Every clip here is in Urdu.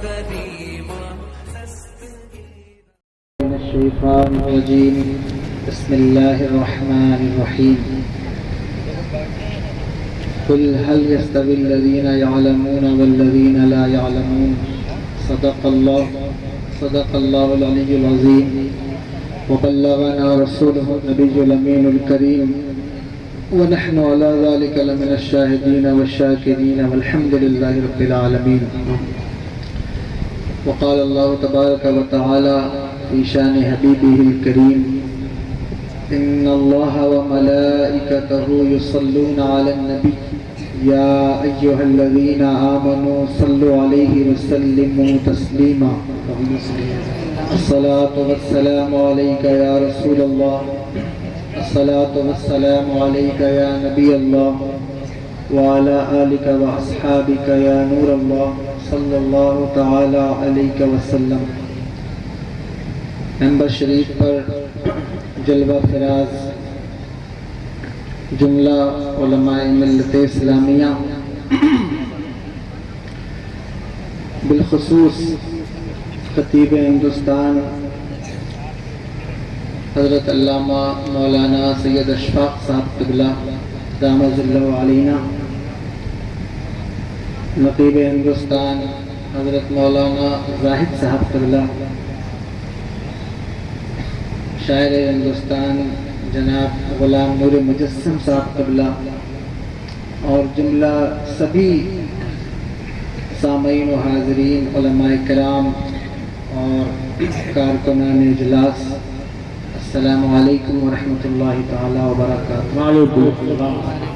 من الشيطان الرجيم بسم الله الرحمن الرحيم قل هل يستوي الذين يعلمون والذين لا يعلمون صدق الله العلي العظيم وبلغنا رسوله النبي الأمين الكريم ونحن على ذلك لمن الشاهدين والشاكرين والحمد لله رب العالمين. وقال الله تبارك وتعالى في شان حبيبه الكريم إن الله وملائكته يصلون على النبي يا أيها الذين آمنوا صلوا عليه وسلموا تسليما. الصلاة والسلام عليك يا رسول الله، الصلاة والسلام عليك يا نبي الله وعلى آلك وأصحابك يا نور الله صلی اللہ تعالی علیہ وسلم. ممبر شریف پر جلوہ فراز جملہ علماء ملت اسلامیہ، بالخصوص خطیب ہندوستان حضرت علامہ مولانا سید اشفاق صاحب قبلہ دامت ظلہ علینا، نقیب ہندوستان حضرت مولانا زاہد صاحب قبلہ، شاعر ہندوستان جناب غلام نور مجسم صاحب قبلہ، اور جملہ سبھی سامعین و حاضرین علماء کرام اور کارکنان اجلاس، السلام علیکم ورحمۃ اللہ تعالی وبرکاتہ. وعلیکم السلام.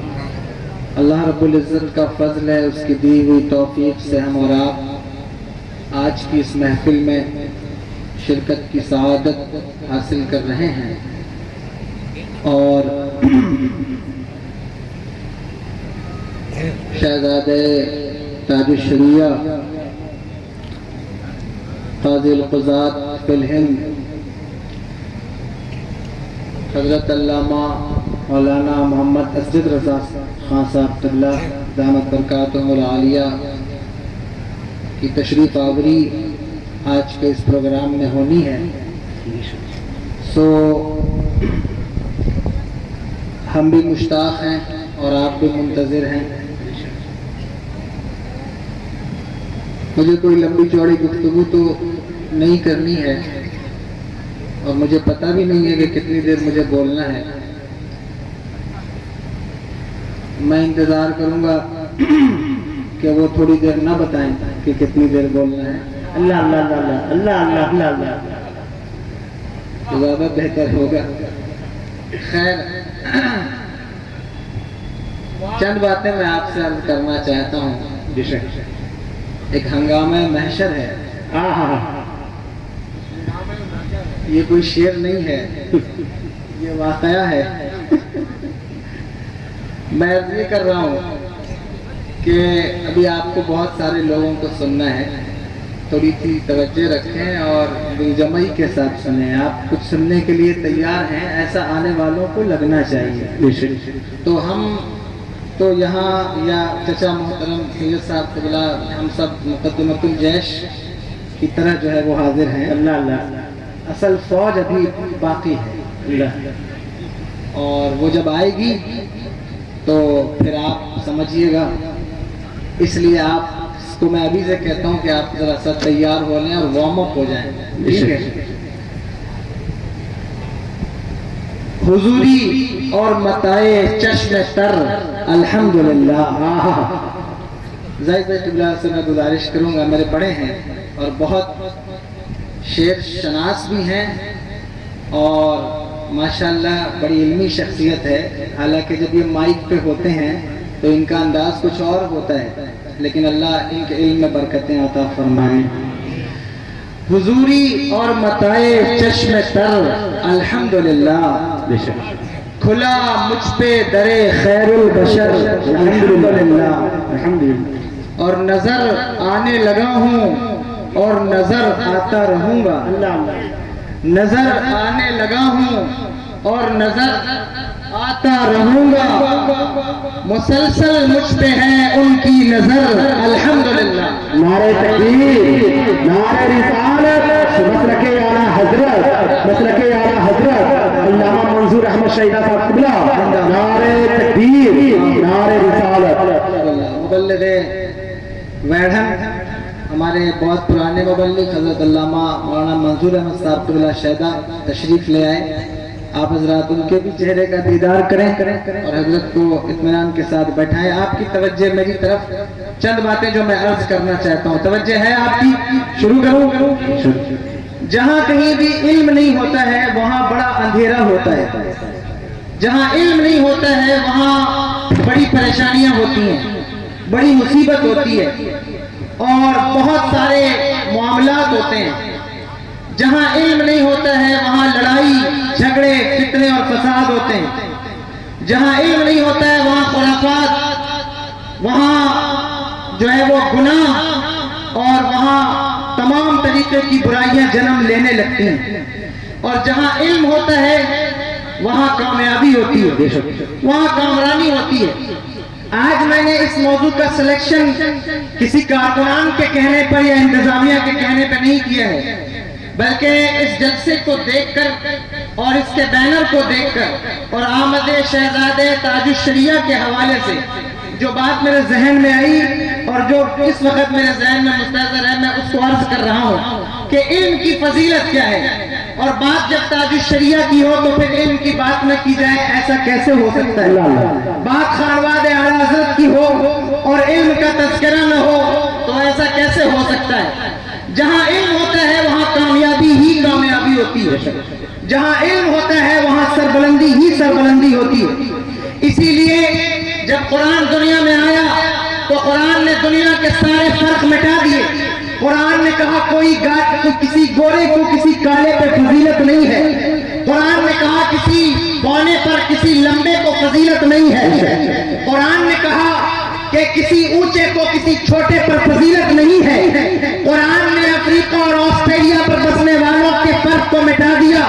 اللہ رب العزت کا فضل ہے، اس کی دی ہوئی توفیق سے ہم اور آپ آج کی اس محفل میں شرکت کی سعادت حاصل کر رہے ہیں، اور شہزادے تاج الشریعہ قاضی القضات فی الہند حضرت علامہ مولانا محمد اسجد رضا خان صاحب قبلہ دامت برکاتہم العالیہ کی تشریف آوری آج کے اس پروگرام میں ہونی ہے. سو ہم بھی مشتاق ہیں اور آپ بھی منتظر ہیں. مجھے کوئی لمبی چوڑی گفتگو تو نہیں کرنی ہے، اور مجھے پتہ بھی نہیں ہے کہ کتنی دیر مجھے بولنا ہے. میں انتظار کروں گا کہ وہ تھوڑی دیر نہ بتائیں کہ کتنی دیر بولنا ہے. اللہ اللہ اللہ اللہ اللہ اللہ اللہ تو زیادہ بہتر ہوگا. خیر، چند باتیں میں آپ سے عرض کرنا چاہتا ہوں. ایک ہنگامہ محشر ہے. یہ کوئی شعر نہیں ہے، یہ واقعہ ہے. میں عرض یہ کر رہا ہوں کہ ابھی آپ کو بہت سارے لوگوں کو سننا ہے، تھوڑی سی توجہ رکھیں اور دلجمعی کے ساتھ سنیں. آپ کچھ سننے کے لیے تیار ہیں، ایسا آنے والوں کو لگنا چاہیے. تو ہم تو یہاں یا چچا محترم سید صاحب قبلہ ہم سب مقدمۃ الجیش کی طرح جو ہے وہ حاضر ہیں. اللہ اللہ، اصل فوج ابھی باقی ہے. اللہ، اور وہ جب آئے گی تو پھر آپ سمجھیے گا. اس لیے آپ کو میں ابھی سے کہتا ہوں کہ آپ ذرا سا تیار ہو لیں اور وارم اپ ہو جائیں. ٹھیک ہے؟ حضوری اور متائے چشم تر الحمدللہ. زاہد بھائی قبلہ سے میں گزارش کروں گا، میرے بڑے ہیں اور بہت شعر شناس بھی ہیں اور ماشاءاللہ بڑی علمی شخصیت ہے. حالانکہ جب یہ مائک پہ ہوتے ہیں تو ان کا انداز کچھ اور ہوتا ہے، لیکن اللہ ان کے علم میں برکتیں عطا فرمائے. حضوری اور متائے چشم تر الحمدللہ، کھلا مجھ پہ درے خیر البشر الحمدللہ. اور نظر آنے لگا ہوں اور نظر آتا رہوں گا. نظر آنے لگا ہوں اور نظر آتا رہوں گا. مسلسل مجھ پہ ہے ان کی نظر الحمدللہ. نعرہ تکبیر، نعرہ رسالت، مسلک اعلیٰ حضرت علامہ منظور احمد شہیدہ صاحب قبلہ، نعرہ تکبیر، نعرہ رسالت۔ مبلغ ویڑھن ہمارے بہت پرانے مبلغ حضرت علامہ مولانا منظور احمد صاحب قبلہ شہیدہ تشریف لے آئے، آپ حضرات ان کے بھی چہرے کا دیدار کریں اور حضرت کو اطمینان کے ساتھ بیٹھائیں۔ آپ کی توجہ میری طرف چند باتیں جو میں عرض کرنا چاہتا ہوں، توجہ ہے آپ کی؟ شروع کروں؟ جہاں کہیں بھی علم نہیں ہوتا ہے وہاں بڑا اندھیرا ہوتا ہے، جہاں علم نہیں ہوتا ہے وہاں بڑی پریشانیاں ہوتی ہیں، بڑی مصیبت ہوتی ہے اور بہت سارے معاملات ہوتے ہیں۔ جہاں علم نہیں ہوتا ہے وہاں لڑائی جھگڑے فتنے اور فساد ہوتے ہیں۔ جہاں علم نہیں ہوتا ہے وہاں خرافات، وہاں جو ہے وہ گناہ اور وہاں تمام طریقے کی برائیاں جنم لینے لگتی ہیں۔ اور جہاں علم ہوتا ہے وہاں کامیابی ہوتی ہے، وہاں کامرانی ہوتی ہے۔ آج میں نے اس موضوع کا سلیکشن کسی کارکنان کے کہنے پر یا انتظامیہ کے کہنے پر نہیں کیا ہے، بلکہ اس جلسے کو دیکھ کر اور اس کے بینر کو دیکھ کر اور آمد شہزادے تاج الشریعہ کے حوالے سے جو بات میرے ذہن میں آئی اور جو اس وقت میرے ذہن میں مستحضر ہے، میں اس کو عرض کر رہا ہوں کہ علم کی فضیلت کیا ہے۔ اور بات جب تاج الشریعہ کی ہو تو پھر علم کی بات نہ کی جائے، ایسا کیسے ہو سکتا ہے؟ بات خانواد اعلیٰ حضرت کی ہو اور علم کا تذکرہ نہ ہو تو ایسا کیسے ہو سکتا ہے؟ جہاں علم ہوتا ہے وہاں کامیابی ہی کامیابی ہوتی ہے، جہاں علم ہوتا ہے وہاں سربلندی ہی سربلندی ہوتی ہے۔ اسی لیے جب قرآن دنیا میں آیا تو قرآن نے دنیا کے سارے فرق مٹا دیے۔ قرآن نے کہا کوئی کسی گورے کو کسی کالے پہ فضیلت نہیں ہے، قرآن نے کہا کسی بونے پر کسی لمبے کو فضیلت نہیں ہے، قرآن نے کہا کہ کسی اونچے کو کسی چھوٹے پر فضیلت نہیں ہے، قرآن نے افریقہ اور آسٹریلیا پر بسنے والوں کے فرق کو مٹا دیا،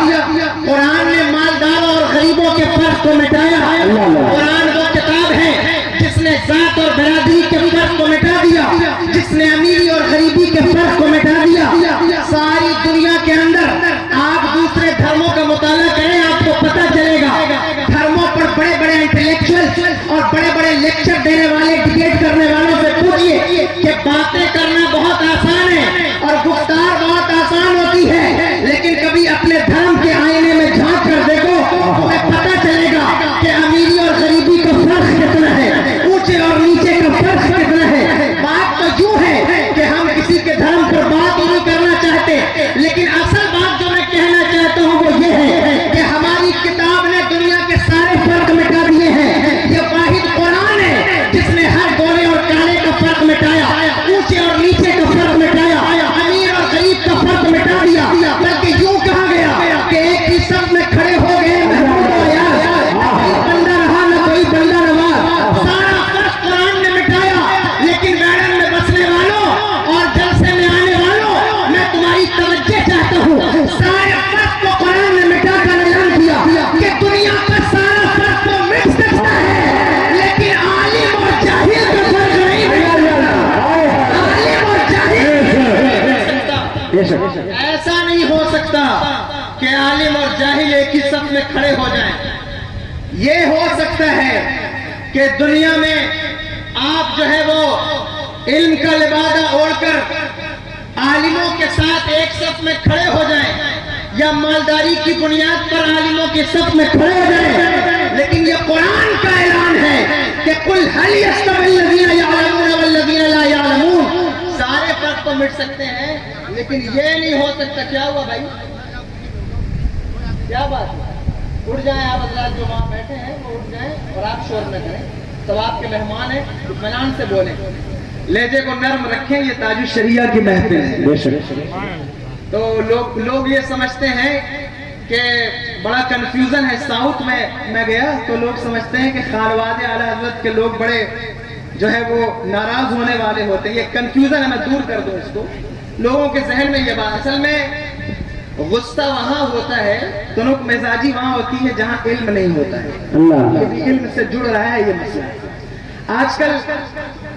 قرآن نے مالداروں اور غریبوں کے فرق کو مٹایا۔ قرآن وہ کتاب ہے جس نے ذات اور برادری کے فرق کو مٹا دیا، جس نے امیری اور غریبی کے فرق کو مٹا دیا۔ ساری دنیا کے اندر آپ دوسرے دھرموں کا مطالعہ کریں، آپ کو پتہ چلے گا دھرموں پر بڑے بڑے انٹلیکچوئل اور بڑے بڑے لیکچر دینے والے ڈیبیٹ کرنے والوں سے پوچھئے کہ باتیں کرنا بہت آسان ہے اور گفتار بہت آسان ہوتی ہے، لیکن کبھی اپنے دھرم کے آئینے میں جھانک کر دیکھو تمہیں پتہ چلے گا کہ امیری اور غریبی کا فرق کتنا ہے، اونچے اور نیچے کا فرق کتنا ہے۔ بات تو یوں ہے کہ ہم کسی کے دھرم پر بات نہیں کرنا چاہتے، لیکن اصل بات جو میں کہنا چاہتا ہوں وہ یہ ہے کہ ہماری کتاب نے دنیا کے سارے فرق مٹا دیے ہیں۔ یہ واحد قرآن ہے جس نے ہر گورے اور کالے کا فرق مٹایا، اونچے اور نیچے کا فرق مٹایا، امیر اور غریب کا فرق مٹا دیا، بلکہ یوں کہا گیا کہ ایک ہی صف میں کھڑے ہو گئے محمود و ایاز، نہ کوئی بندہ رہا نہ کوئی بندہ نواز، سارا فرق قرآن نے مٹایا۔ لیکن ویڑن میں بسنے والوں اور جلسے میں آنے والوں، میں تمہاری توجہ چاہتا ہوں، سارے فرق کو قرآن نے مٹا کر اعلان کیا کہ دنیا کا سارا فرق تو مٹ سکتا ہے لیکن عالم اور جاہل کا فرق نہیں مٹ سکتا۔ عالم اور جاہل ایسا نہیں ہو سکتا کہ عالم اور جاہل ایک ہی صف میں کھڑے ہو جائیں۔ یہ ہو سکتا ہے کہ دنیا میں آپ جو ہے وہ علم کا لبادہ اوڑھ کر عالموں کے ساتھ ایک صف میں کھڑے ہو جائیں یا مالداری کی بنیاد پر عالموں کے صف میں کھڑے ہو جائیں، لیکن یہ قرآن کا اعلان ہے کہ قل هل يستوي الذين يعلمون والذين لا يعلمون۔ سارے فرق تو مٹ سکتے ہیں لیکن یہ نہیں ہو سکتا۔ کیا ہوا بھائی؟ کیا بات ہے؟ اٹھ جائیں آپ حضرات جو وہاں بیٹھے ہیں، وہ اٹھ جائیں اور آپ شور نہ کریں، سب آپ کے مہمان ہیں، اطمینان سے بولیں، لہجے کو نرم رکھیں، یہ تاج الشریعہ کی محفل ہے۔ تو لوگ یہ سمجھتے ہیں کہ بڑا کنفیوژن ہے۔ ساؤتھ میں گیا تو لوگ سمجھتے ہیں کہ خانواد اعلیٰ حضرت کے لوگ بڑے جو ہے وہ ناراض ہونے والے ہوتے ہیں۔ یہ کنفیوژن ہے، میں دور کر دوں اس کو۔ لوگوں کے ذہن میں یہ بات، اصل میں غصہ وہاں ہوتا ہے، تنک مزاجی وہاں ہوتی ہے جہاں علم نہیں ہوتا ہے۔ علم سے جڑ رہا ہے یہ مسئلہ۔ آج کل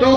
2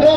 2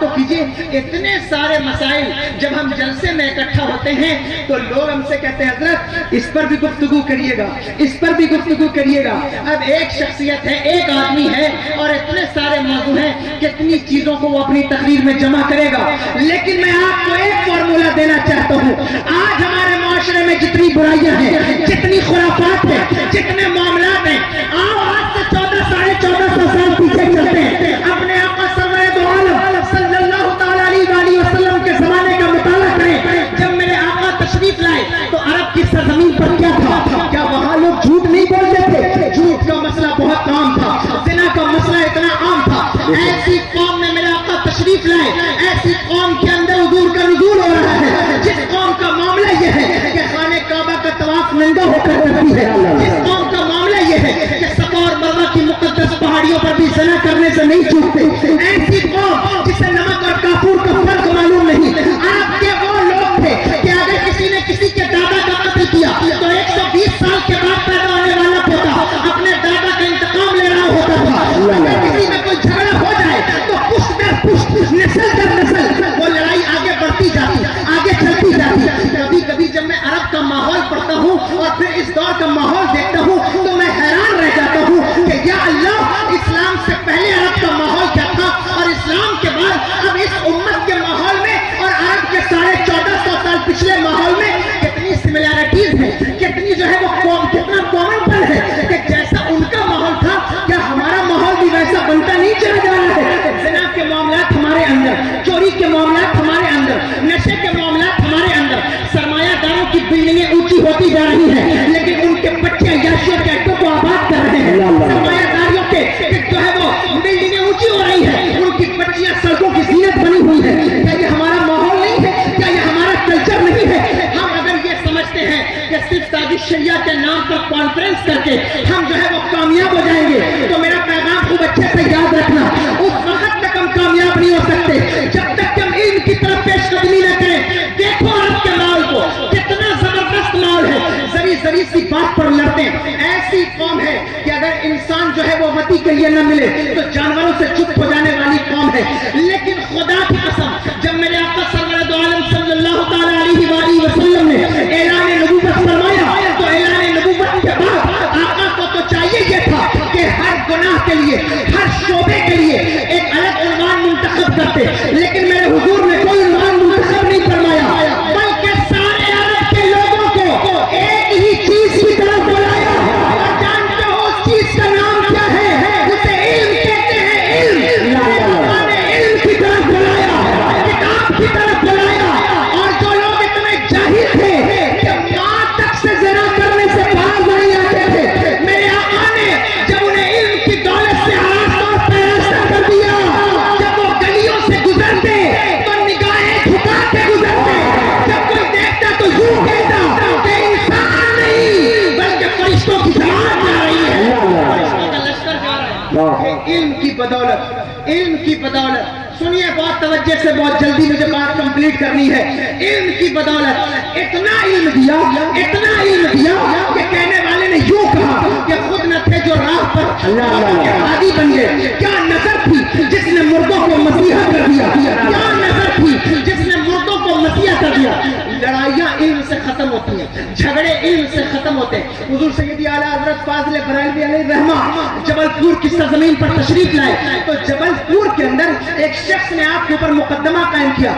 تو کیجئے اتنے سارے مسائل جب ہم جلسے میں اکٹھا ہوتے ہیں تو لوگ ہم سے کہتے ہیں حضرت اس پر بھی گفتگو کریے گا، اس پر بھی گفتگو کریے گا۔ اب ایک شخصیت ہے، ایک آدمی ہے اور اتنے سارے موضوع ہیں، کتنی چیزوں کو وہ اپنی تقریر میں جمع کرے گا۔ لیکن میں آپ کو ایک فارمولا دینا چاہتا ہوں، آج ہمارے معاشرے میں جتنی برائیاں ہیں، جتنی خرافات ہیں، جتنے معاملات ہیں، آج سے 1400 سال پیچھے چلتے ہیں، اپنے آقا سرور دو عالم صلی اللہ تعالیٰ علیہ وسلم کے زمانے کا مطالعہ کریں۔ جب میرے آقا تشریف لائے تو عرب کی سرزمین پر کیا تھا؟ کیا وہاں لوگ جھوٹ نہیں بولتے تھے؟ جھوٹ کا مسئلہ بہت عام تھا، زنا کا مسئلہ اتنا عام تھا۔ ایسی قوم میں میرے آقا تشریف لائے، ایسی قوم کے اندر حضور کا نزول ہو رہا ہے، جس قوم کا معاملہ یہ ہے کہ خانہ کعبہ کا طواف ننگا ہو کر کرتی ہے، جس قوم کا معاملہ یہ ہے کہ صفا اور مروہ کی مقدس پہاڑیوں پر بھی زنا کرنے سے نہیں چوکتے، ایسی قوم جسے نمک اور کافور کا فرق معلوم نہیں۔ آپ کے وہ لوگ تھے کہ اگر کسی نے کسی کے دادا کا قتل کیا تو 120 سال کے بعد پیدا ہونے والا پوتا اپنے دادا کا انتقام لے رہا ہوتا تھا۔ اگر کسی میں کوئی جھگڑا ہو جائے تو پشت در پشت، نسل در نسل وہ لڑائی آگے بڑھتی جاتی، آگے چلتی جاتی۔ کبھی کبھی جب میں عرب کا ماحول پڑھتا ہوں اور پھر اس دور کا ماحول دیکھتا ہوں تو میں حیران رہ جاتا ہوں کہ یا اللہ، اسلام سے پہلے عرب کا ماحول کیا تھا اور اسلام کے بعد اب اس امت کے ماحول میں اور عرب کے 1450 سال پچھلے ماحول میں کتنی سملیرٹیز ہیں، کتنی جو ہے وہ کتنا کامن پن ہے کہ جیسا ان کا ماحول تھا کیا ہمارا ماحول بھی ویسا بنتا نہیں چلا جا رہا ہے؟ زنا کے معاملات ہمارے اندر، چوری کے معاملات ہمارے اندر، نشے کے معاملات ہمارے اندر، سرمایہ داروں کی بلڈنگیں اونچی ہوتی جا رہی ہیں لیکن ان کے بچے یاشیوں کے اڈوں کو آباد کر رہے ہیں۔ سرمایہ داریوں کے جو ہے وہ بلڈنگیں اونچی ہو رہی ہیں، ان کی بچیاں سڑکوں کی زینت بنی ہوئی ہے۔ کیا یہ ہمارا ماحول نہیں ہے؟ کیا یہ ہمارا کلچر نہیں ہے؟ ہم اگر یہ سمجھتے ہیں کہ صرف سازش شریعہ کے نام پر کانفرنس کر کے ہم جو ہے وہ کامیاب ہو جائیں گے تو میرا پیغام خوب اچھے سے یاد رکھنا، اس وقت تک ہم کامیاب نہیں ہو سکتے جب تک کہ ہم علم کی طرف پیش قدمی نہ کریں۔ دیکھو عرب کے ماحول کو، کتنا زبردست ماحول ہے، ذری سی بات پر لڑتے ہیں۔ ایسی قوم ہے کہ اگر انسان جو ہے وہ وتی کے لیے نہ ملے تو جانوروں سے چپ ہو جانے والی قوم ہے۔ لیکن خدا کی قسم، جب میرے آقا سرور دو عالم صلی اللہ تعالیٰ علیہ وآلہ وسلم نے اعلان نبوت فرمایا تو اعلان نبوت کے بعد آقا کو تو چاہیے یہ تھا کہ ہر گناہ کے لیے، ہر شعبے کے لیے ایک الگ عنوان منتخب کرتے، لیکن میرے حضور نے کوئی عنوان منتخب نہیں فرمایا بلکہ سارے عرب کے لوگوں کو ایک ہی چیز کی طرف بلایا۔ اور جانتے ہو اس چیز کا نام کیا ہے؟ اسے علم کہتے ہیں، علم۔ اللہ نے علم کی طرف بلایا، کتاب کی طرف بلایا، اور جو لوگ اتنے جاہل تھے کہ ماں تک سے زنا کرنے سے باز نہیں آتے تھے، میرے آقا نے جب انہیں علم کی دولت سے آراستہ اور پیراستہ کر دیا، جب وہ گلیوں سے گزرتے تو نگاہیں جھکا کے گزرتے، جب کوئی دیکھتا تو یوں کہتا کہ انسان نہیں بلکہ فرشتوں کی جماعت جا رہی ہے، فرشتوں کا لشکر جا رہا ہے۔ علم کی بدولت، علم کی بدولت، سنیے بہت توجہ سے، بہت جلدی مجھے بات کمپلیٹ کرنی ہے۔ علم کی بدولت اتنا علم دیا، اتنا علم دیا کہ کہنے والے نے یوں کہا کہ خود نہ تھے جو راہ پر ہادی بن گئے۔ کیا نظر تھی جس نے مردوں کو مسیحا کر دیا، کیا نظر تھی جس نے مردوں کو مسیحا کر دیا۔ لڑائیاں علم سے ختم ہوتی ہیں، جھگڑے علم سے ختم ہوتے ہیں۔ حضور سیدی اعلیٰ حضرت فاضل بریلوی علیہ الرحمہ جبل پور کی سرزمین پر تشریف لائے تو جبل پور کے اندر ایک شخص نے آپ کے اوپر مقدمہ قائم کیا۔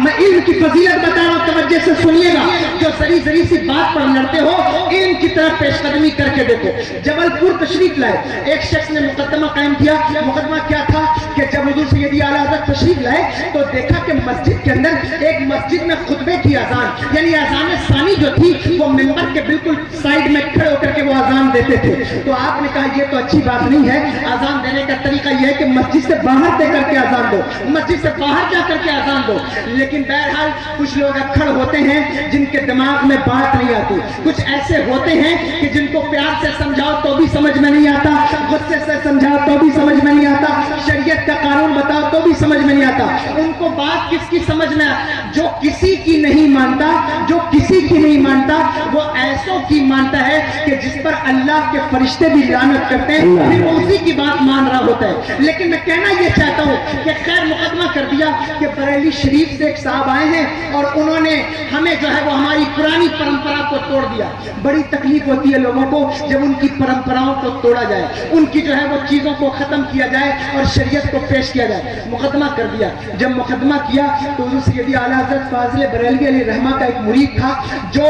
میں علم کی فضیلت بتا رہا ہوں، توجہ سے سنیے گا، جو ذری سی بات پر لڑتے ہو علم کی طرف پیش قدمی کر کے دیکھو۔ جبل پور تشریف لائے، ایک شخص نے مقدمہ قائم کیا۔ مقدمہ کیا تھا کہ جب حضور سیدی اعلیٰ حضرت تشریف لائے تو دیکھا کہ مسجد کے اندر ایک مسجد میں خطبے کی اذان، یعنی اذان ثانی جو تھی وہ ممبر کے بالکل سائڈ میں کھڑے ہو کر کے وہ اذان دیتے تھے۔ تو آپ نے کہا یہ تو اچھی بات نہیں ہے، اذان دینے کا طریقہ یہ ہے کہ مسجد سے باہر دے کر کے اذان دو، مسجد سے باہر جا کر کے اذان دو۔ لیکن بہرحال کچھ لوگ اکھڑ ہوتے ہیں جن کے دماغ میں بات نہیں آتی، کچھ ایسے ہوتے ہیں کہ جن کو پیار سے سمجھاؤ تو بھی سمجھ میں نہیں آتا، غصے سے سمجھاؤ تو بھی سمجھ میں نہیں آتا، شریعت کا قانون بتاؤ تو بھی سمجھ میں نہیں آتا. ان کو بات کس کی سمجھ میں جو کسی کی نہیں مانتا, جو کسی کی نہیں مانتا وہ ایسوں کی مانتا ہے کہ جس پر اللہ کے فرشتے بھی لعنت کرتے ہیں, پھر وہ اسی کی بات مان رہا ہوتا ہے. لیکن میں کہنا یہ چاہتا ہوں کہ خیر مقدمہ کر دیا کہ بریلی شریف سے ایک صاحب آئے ہیں اور انہوں نے ہمیں جو ہے وہ ہماری پرانی پرمپرا کو توڑ دیا. بڑی تکلیف ہوتی ہے لوگوں کو جب ان کی پرمپراؤں کو توڑا جائے, ان کی جو ہے وہ چیزوں کو ختم کیا جائے اور شریعت کو پیش کیا جائے. مقدمہ کر دیا. جب مقدمہ کیا تو حضور سیدی اعلیٰ حضرت فاضل بریلوی علیہ رحمہ کا ایک مرید تھا جو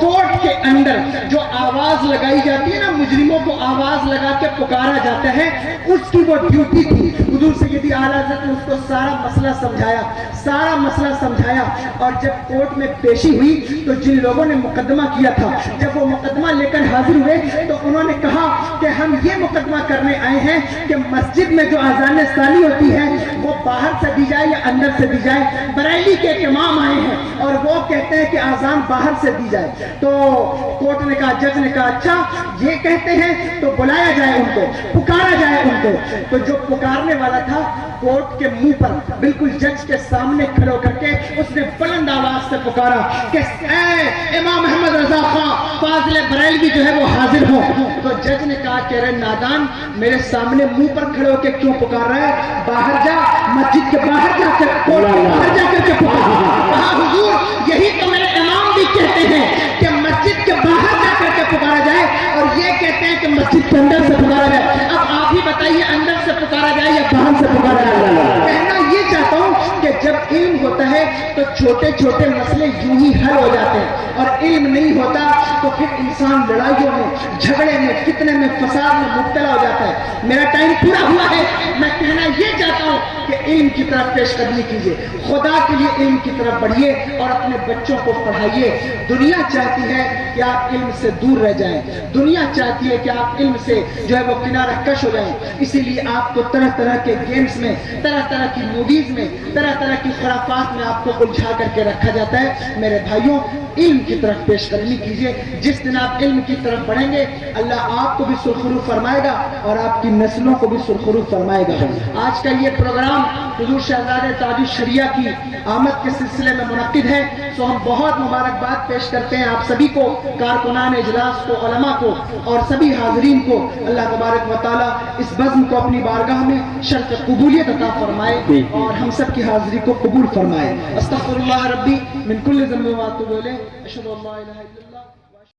کورٹ کے اندر جو آواز لگائی جاتی ہے نا, مجرموں کو آواز لگا کے پکارا جاتا ہے, اس کی وہ ڈیوٹی تھی. حضور سیدی اعلیٰ حضرت نے اس کو سارا مسئلہ سمجھایا, سارا مسئلہ سمجھایا, اور جب کورٹ میں پیشی ہوئی تو جن لوگوں نے مقدمہ کیا تھا جب وہ مقدمہ لے کر حاضر ہوئے تو انہوں نے کہا کہ ہم یہ مقدمہ کرنے آئے ہیں کہ مسجد میں جو اذان ثانی ہوتی ہے وہ باہر سے دی جائے یا اندر سے دی جائے. بریلی کے ایک امام آئے ہیں اور وہ کہتے ہیں کہ اذان باہر سے دی جائے. تو کورٹ نے کہا, جج نے کہا اچھا یہ کہتے ہیں تو بلایا جائے ان کو, پکارا جائے ان کو. تو جو پکارنے والا تھا کورٹ کے منہ پر بالکل جج کے سامنے کھڑے ہو کر کے اس نے بلند آواز سے پکارا کہ اے امام احمد رضا خان فاضل بریلوی جو ہے وہ حاضر ہو. تو جج نے کہا کہ ارے نادان, میرے سامنے منہ پر کھڑے ہو کے کیوں پکار رہا ہے, باہر جا, مسجد کے باہر جا کر باہر جا کر کے پکار. کہا حضور یہی تو میرے امام بھی کہتے ہیں کہ مسجد کے باہر جا کر کے پکارا جائے, اور یہ کہتے ہیں کہ مسجد کے اندر سے پکارا جائے. اب آپ ہی بتائیے اندر سے پکارا جائے یا باہر سے پکارا جائے. کہنا یہ چاہتا ہوں کہ جب علم ہوتا ہے تو چھوٹے چھوٹے مسئلے یوں ہی حل ہو جاتے ہیں, اور علم نہیں ہوتا تو پھر انسان لڑائیوں میں, جھگڑے میں, فتنے میں, فساد میں مبتلا ہو جاتا ہے. میرا ٹائم پورا ہوا ہے. میں کہنا یہ چاہتا ہوں کہ علم کی طرف پیش قدمی کیجیے, خدا کے لیے علم کی طرف بڑھیے اور اپنے بچوں کو پڑھائیے. دنیا چاہتی ہے کہ آپ علم سے دور رہ جائیں, دنیا چاہتی ہے کہ آپ علم سے جو ہے وہ کنارہ کش ہو جائیں. اسی لیے آپ کو طرح طرح کے گیمز میں, طرح طرح کی موویز میں, طرح طرح کی خرافات میں آپ کو الجھا کر کے رکھا جاتا ہے. میرے بھائیوں, علم کی طرف پیش قدمی کیجیے. جس دن آپ علم کی طرف بڑھیں گے اللہ آپ کو بھی سرخرو فرمائے گا اور آپ کی نسلوں کو بھی سرخرو فرمائے گا. آج کا یہ پروگرام حضور شہزادہ تاج الشریعہ کی آمد کے سلسلے میں منعقد ہے, سو ہم بہت مبارکباد پیش کرتے ہیں آپ سبھی کو, کارکنان اجلاس کو, علماء کو اور سبھی حاضرین کو. اللہ تبارک و تعالی اس بزم کو اپنی بارگاہ میں شرط قبولیت عطا فرمائے اور ہم سب کی حاضری کو قبول فرمائے. استغفر اللہ ربی من کل ذنب و اتوب الیہ. اشہد ان لا الہ الا اللہ.